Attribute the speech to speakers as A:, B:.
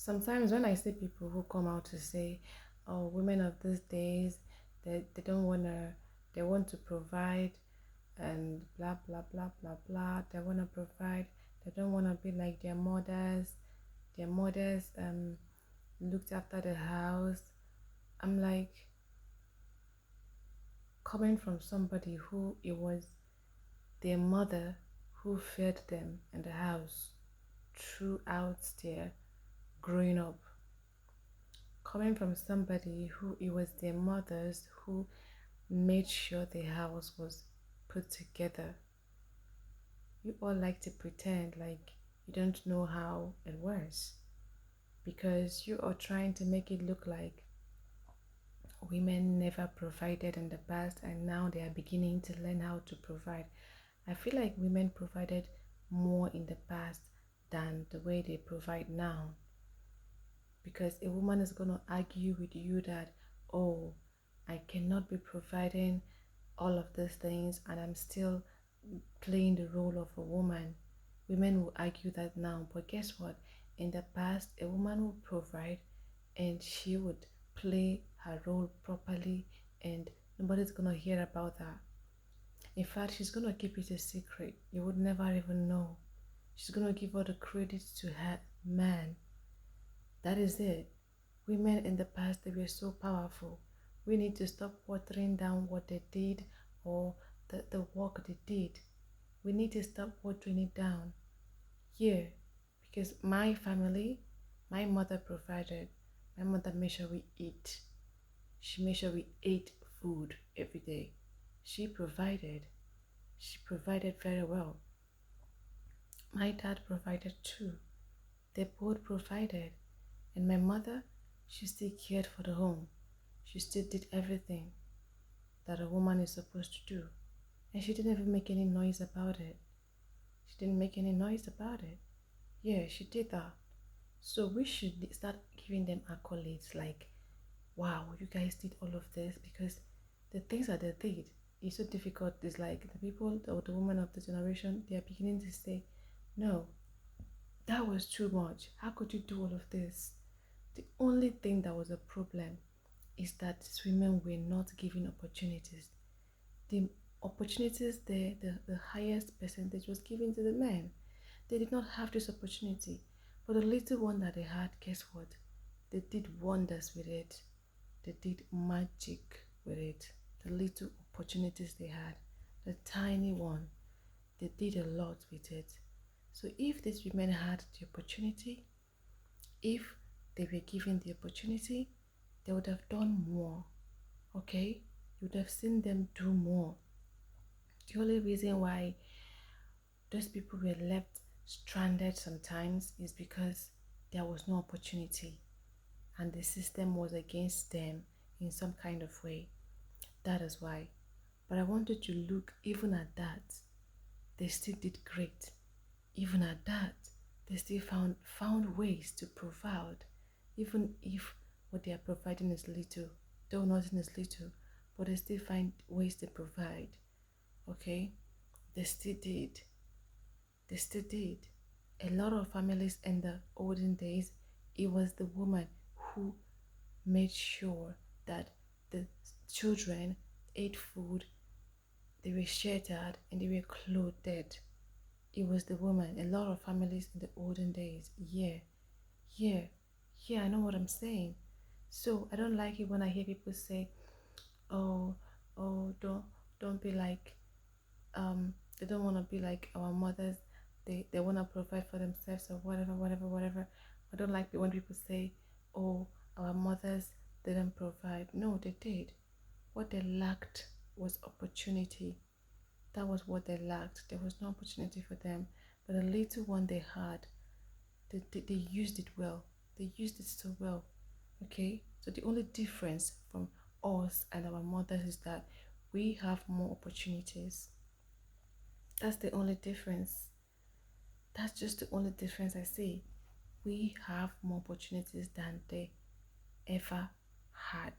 A: Sometimes when I see people who come out to say, "Oh, women of these days, they don't wanna, they want to provide, and blah blah blah blah blah. They wanna provide. They don't wanna be like their mothers. Their mothers looked after the house." I'm like, coming from somebody who it was their mother who fed them in the house throughout their growing up, coming from somebody who it was their mothers who made sure the house was put together. You all like to pretend like you don't know how it works because you are trying to make it look like women never provided in the past and now they are beginning to learn how to provide. I feel like women provided more in the past than the way they provide now, because a woman is going to argue with you that, oh, I cannot be providing all of these things and I'm still playing the role of a woman. Women will argue that now, but guess what? In the past, a woman would provide and she would play her role properly, and nobody's gonna hear about that. In fact, she's gonna keep it a secret. You would never even know. She's gonna give all the credit to her man. That is it. Women in the past, they were so powerful. We need to stop watering down what they did or the work they did. We need to stop watering it down. Yeah, because my family, my mother provided. My mother made sure we eat. She made sure we ate food every day. She provided. She provided very well. My dad provided too. They both provided. And my mother, she still cared for the home. She still did everything that a woman is supposed to do. And she didn't even make any noise about it. She didn't make any noise about it. Yeah, she did that. So we should start giving them accolades like, wow, you guys did all of this, because the things that they did is so difficult. It's like the people or the women of the generation, they are beginning to say, no, that was too much. How could you do all of this? The only thing that was a problem is that these women were not given opportunities. The opportunities there, the highest percentage was given to the men. They did not have this opportunity. But the little one that they had, guess what? They did wonders with it. They did magic with it. The little opportunities they had, the tiny one, they did a lot with it. So if these women had the opportunity, if they were given the opportunity, they would have done more. Okay? You would have seen them do more. The only reason why those people were left stranded sometimes is because there was no opportunity and the system was against them in some kind of way. That is why. But I wanted to look even at that. They still did great. Even at that, they still found ways to provide, even if what they are providing is little. Though nothing is little, but they still find ways to provide. Okay? They still did. They still did. A lot of families in the olden days, it was the woman who made sure that the children ate food, they were sheltered, and they were clothed. It was the woman. A lot of families in the olden days. Yeah, yeah, yeah, I know what I'm saying. So I don't like it when I hear people say, oh, oh, don't be like, they don't want to be like our mothers. They want to provide for themselves or whatever, whatever, whatever. I don't like it when people say, oh, our mothers didn't provide. No, they did. What they lacked was opportunity. That was what they lacked. There was no opportunity for them. But the little one they had, they used it well. They used it so well. Okay? So the only difference from us and our mothers is that we have more opportunities. That's the only difference. That's just the only difference I see. We have more opportunities than they ever had.